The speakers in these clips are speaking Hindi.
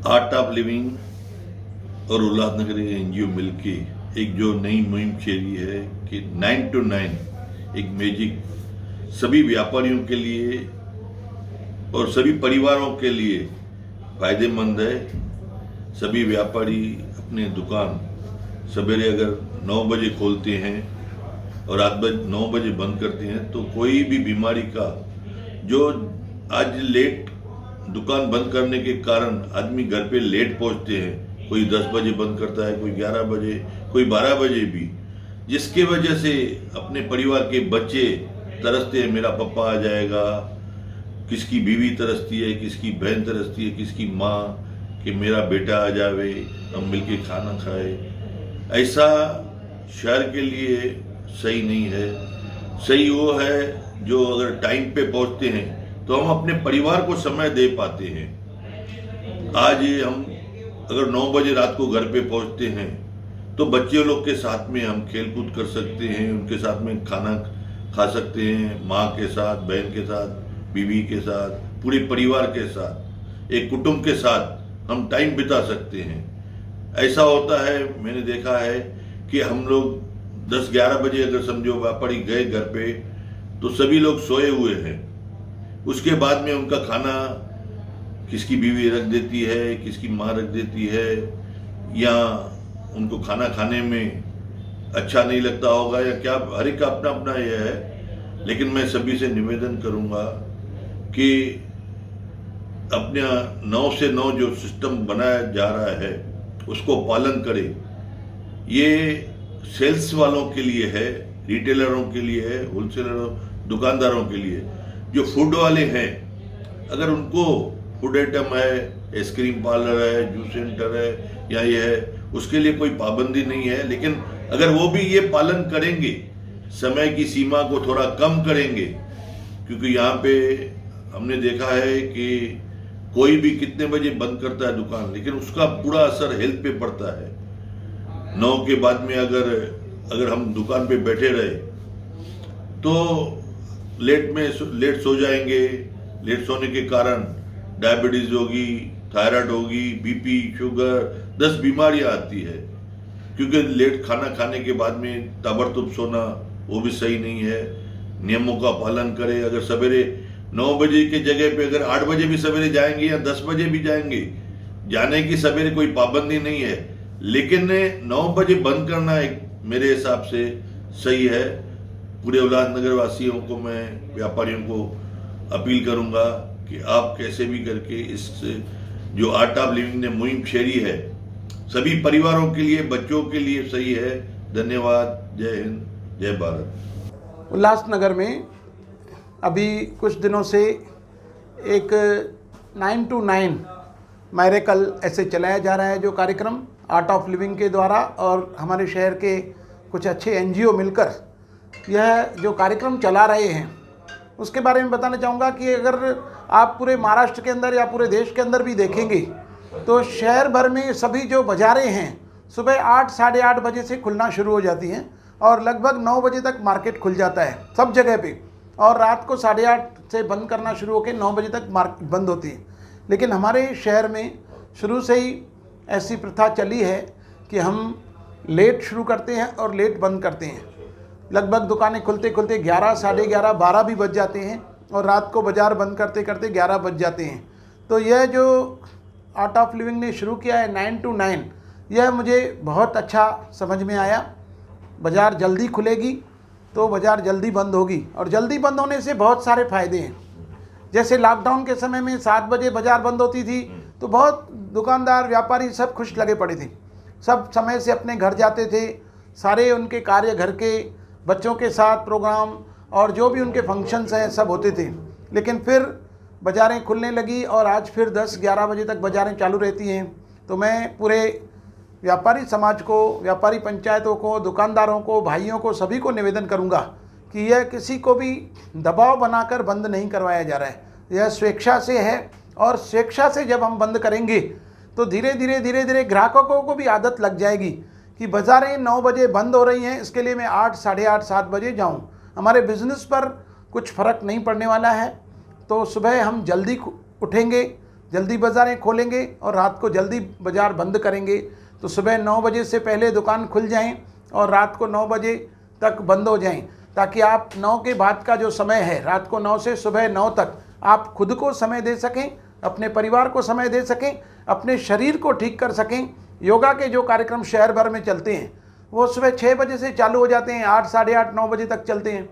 आर्ट ऑफ लिविंग और उल्लासनगर एनजीओ मिलके एक जो नई मुहिम छेड़ी है कि 9 to 9 एक मैजिक सभी व्यापारियों के लिए और सभी परिवारों के लिए फायदेमंद है। सभी व्यापारी अपने दुकान सवेरे अगर 9 बजे खोलते हैं और रात 9 बजे बंद करते हैं तो कोई भी बीमारी का जो आज लेट दुकान बंद करने के कारण आदमी घर पे लेट पहुंचते हैं, कोई 10 बजे बंद करता है, कोई 11 बजे, कोई 12 बजे भी, जिसके वजह से अपने परिवार के बच्चे तरसते हैं मेरा पापा आ जाएगा, किसकी बीवी तरसती है, किसकी बहन तरसती है, किसकी माँ कि मेरा बेटा आ जावे हम मिलके खाना खाए। ऐसा शहर के लिए सही नहीं है। सही वो है जो अगर टाइम पे पहुंचते हैं तो हम अपने परिवार को समय दे पाते हैं। आज हम अगर 9 बजे रात को घर पे पहुंचते हैं तो बच्चे लोग के साथ में हम खेल कूद कर सकते हैं, उनके साथ में खाना खा सकते हैं, माँ के साथ, बहन के साथ, बीवी के साथ, पूरे परिवार के साथ, एक कुटुंब के साथ हम टाइम बिता सकते हैं। ऐसा होता है, मैंने देखा है कि हम लोग 10-11 बजे अगर समझो व्यापारी गए घर पे तो सभी लोग सोए हुए हैं। उसके बाद में उनका खाना किसकी बीवी रख देती है, किसकी माँ रख देती है, या उनको खाना खाने में अच्छा नहीं लगता होगा या क्या, हर एक का अपना अपना यह है। लेकिन मैं सभी से निवेदन करूंगा कि अपने 9 से 9 जो सिस्टम बनाया जा रहा है उसको पालन करें। ये सेल्स वालों के लिए है, रिटेलरों के लिए है, होलसेलरों, दुकानदारों के लिए। जो फूड वाले हैं, अगर उनको फूड आइटम है, आइसक्रीम पार्लर है, जूस सेंटर है या ये है, उसके लिए कोई पाबंदी नहीं है। लेकिन अगर वो भी ये पालन करेंगे, समय की सीमा को थोड़ा कम करेंगे, क्योंकि यहाँ पे हमने देखा है कि कोई भी कितने बजे बंद करता है दुकान, लेकिन उसका पूरा असर हेल्थ पे पड़ता है। 9 के बाद में अगर हम दुकान पे बैठे रहे तो लेट सो जाएंगे। लेट सोने के कारण डायबिटीज होगी, थायराइड होगी, बीपी, शुगर, 10 बीमारियां आती है। क्योंकि लेट खाना खाने के बाद में ताबड़तोड़ सोना वो भी सही नहीं है। नियमों का पालन करें। अगर सवेरे 9 बजे के जगह पे अगर 8 बजे भी सवेरे जाएंगे या 10 बजे भी जाएंगे, जाने की सवेरे कोई पाबंदी नहीं है, लेकिन 9 बजे बंद करना एक मेरे हिसाब से सही है। पूरे उल्लासनगर वासियों को, मैं व्यापारियों को अपील करूंगा कि आप कैसे भी करके इस जो आर्ट ऑफ लिविंग ने मुहिम छेड़ी है, सभी परिवारों के लिए, बच्चों के लिए सही है। धन्यवाद। जय हिंद, जय भारत। उल्लासनगर में अभी कुछ दिनों से एक 9 to 9 मैरेकल ऐसे चलाया जा रहा है, जो कार्यक्रम आर्ट ऑफ लिविंग के द्वारा और हमारे शहर के कुछ अच्छे एनजीओ मिलकर यह जो कार्यक्रम चला रहे हैं, उसके बारे में बताना चाहूँगा कि अगर आप पूरे महाराष्ट्र के अंदर या पूरे देश के अंदर भी देखेंगे तो शहर भर में सभी जो बाज़ारें हैं सुबह 8 साढ़े 8 बजे से खुलना शुरू हो जाती हैं और लगभग 9 बजे तक मार्केट खुल जाता है सब जगह पे, और रात को 8:30 से बंद करना शुरू होकर 9 बजे तक मार्केट बंद होती है। लेकिन हमारे शहर में शुरू से ही ऐसी प्रथा चली है कि हम लेट शुरू करते हैं और लेट बंद करते हैं। लगभग दुकानें खुलते खुलते 11, साढ़े 11, 12 भी बज जाते हैं और रात को बाज़ार बंद करते करते 11 बज जाते हैं। तो यह जो आर्ट ऑफ लिविंग ने शुरू किया है 9 to 9, यह मुझे बहुत अच्छा समझ में आया। बाज़ार जल्दी खुलेगी तो बाज़ार जल्दी बंद होगी, और जल्दी बंद होने से बहुत सारे फ़ायदे हैं। जैसे लॉकडाउन के समय में 7 बजे बाज़ार बंद होती थी तो बहुत दुकानदार, व्यापारी सब खुश लगे पड़े थे, सब समय से अपने घर जाते थे, सारे उनके कार्य, घर के बच्चों के साथ प्रोग्राम और जो भी उनके फंक्शंस हैं सब होते थे। लेकिन फिर बाज़ारें खुलने लगी और आज फिर 10-11 बजे तक बाज़ारें चालू रहती हैं। तो मैं पूरे व्यापारी समाज को, व्यापारी पंचायतों को, दुकानदारों को, भाइयों को, सभी को निवेदन करूंगा कि यह किसी को भी दबाव बनाकर बंद नहीं करवाया जा रहा है। यह स्वेच्छा से है, और स्वेच्छा से जब हम बंद करेंगे तो धीरे धीरे ग्राहकों को भी आदत लग जाएगी कि बाज़ारें 9 बजे बंद हो रही हैं, इसके लिए मैं 8, साढ़े 8, 7 बजे जाऊं। हमारे बिज़नेस पर कुछ फ़र्क नहीं पड़ने वाला है। तो सुबह हम जल्दी उठेंगे, जल्दी बाज़ारें खोलेंगे और रात को जल्दी बाज़ार बंद करेंगे, तो सुबह 9 बजे से पहले दुकान खुल जाएं और रात को 9 बजे तक बंद हो जाएं, ताकि आप 9 के बाद का जो समय है, रात को 9 से सुबह 9 तक आप खुद को समय दे सकें, अपने परिवार को समय दे सकें, अपने शरीर को ठीक कर सकें। योगा के जो कार्यक्रम शहर भर में चलते हैं वो सुबह 6 बजे से चालू हो जाते हैं, 8, साढ़े 8, 9 बजे तक चलते हैं।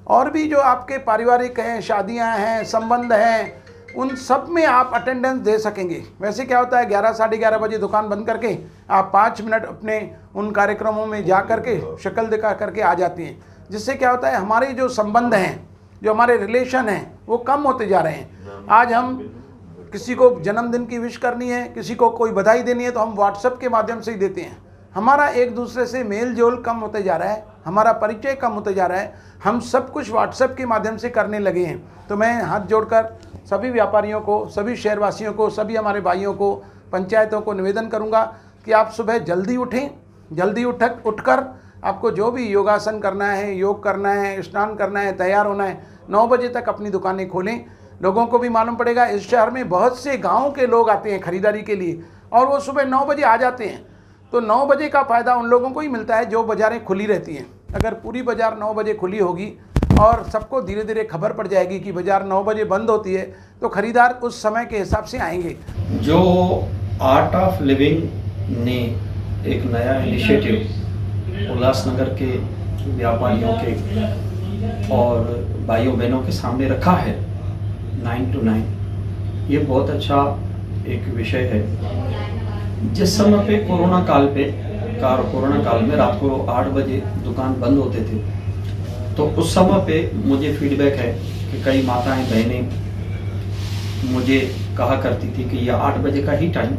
और भी जो आपके पारिवारिक हैं, शादियां हैं, संबंध हैं, उन सब में आप अटेंडेंस दे सकेंगे। वैसे क्या होता है, 11, साढ़े 11 बजे दुकान बंद करके आप 5 मिनट अपने उन कार्यक्रमों में जा करके शक्ल दिखा करके आ जाती हैं, जिससे क्या होता है, हमारे जो संबंध हैं, जो हमारे रिलेशन हैं, वो कम होते जा रहे हैं। आज हम किसी को जन्मदिन की विश करनी है, किसी को कोई बधाई देनी है, तो हम व्हाट्सएप के माध्यम से ही देते हैं। हमारा एक दूसरे से मेल जोल कम होते जा रहा है, हमारा परिचय कम होते जा रहा है, हम सब कुछ व्हाट्सएप के माध्यम से करने लगे हैं। तो मैं हाथ जोड़कर सभी व्यापारियों को, सभी शहरवासियों को, सभी हमारे भाइयों को, पंचायतों को निवेदन करूंगा कि आप सुबह जल्दी उठें, जल्दी उठकर आपको जो भी योगासन करना है, योग करना है, स्नान करना है, तैयार होना है, 9 बजे तक अपनी दुकानें खोलें। लोगों को भी मालूम पड़ेगा, इस शहर में बहुत से गाँव के लोग आते हैं खरीदारी के लिए और वो सुबह 9 बजे आ जाते हैं, तो 9 बजे का फ़ायदा उन लोगों को ही मिलता है जो बाज़ारें खुली रहती हैं। अगर पूरी बाज़ार 9 बजे खुली होगी और सबको धीरे धीरे खबर पड़ जाएगी कि बाज़ार 9 बजे बंद होती है, तो ख़रीदार उस समय के हिसाब से आएंगे। जो आर्ट ऑफ लिविंग ने एक नया इनिशिएटिव उल्लासनगर के व्यापारियों के और भाइयों बहनों के सामने रखा है, 9 to 9, ये बहुत अच्छा एक विषय है। जिस समय पे कोरोना काल में रात को 8 बजे दुकान बंद होते थे, तो उस समय पे मुझे फीडबैक है कि कई माताएं बहनें मुझे कहा करती थी कि यह 8 बजे का ही टाइम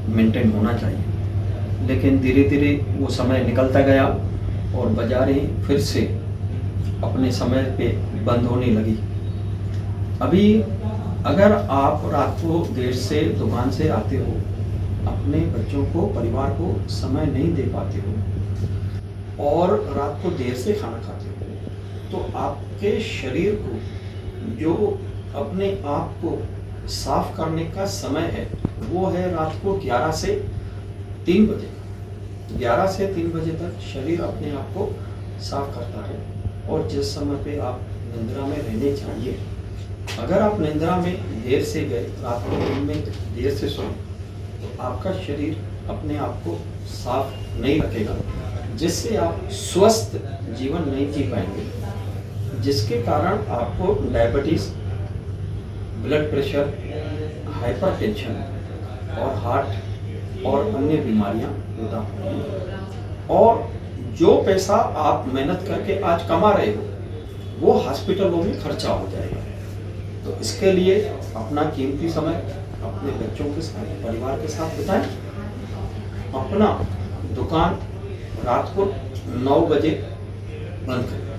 मेंटेन होना चाहिए। लेकिन धीरे धीरे वो समय निकलता गया और बाज़ारें फिर से अपने समय पे बंद होने लगी। अभी अगर आप रात को देर से दुकान से आते हो, अपने बच्चों को, परिवार को समय नहीं दे पाते हो और रात को देर से खाना खाते हो, तो आपके शरीर को जो अपने आप को साफ करने का समय है वो है रात को 11 से 3 बजे। 11 से 3 बजे तक शरीर अपने आप को साफ करता है। और जिस समय पे आप निंद्रा में रहने चाहिए, अगर आप निंद्रा में देर से गए, रात को दिन में देर से सोए, तो आपका शरीर अपने आप को साफ नहीं रखेगा, जिससे आप स्वस्थ जीवन नहीं जी पाएंगे, जिसके कारण आपको डायबिटीज, ब्लड प्रेशर, हाइपरटेंशन और हार्ट और अन्य बीमारियां पैदा होंगी। और जो पैसा आप मेहनत करके आज कमा रहे हो वो हॉस्पिटलों में खर्चा हो जाएगा। तो इसके लिए अपना कीमती समय अपने बच्चों के साथ, परिवार के साथ बिताएं। अपना दुकान रात को 9 बजे बंद करें।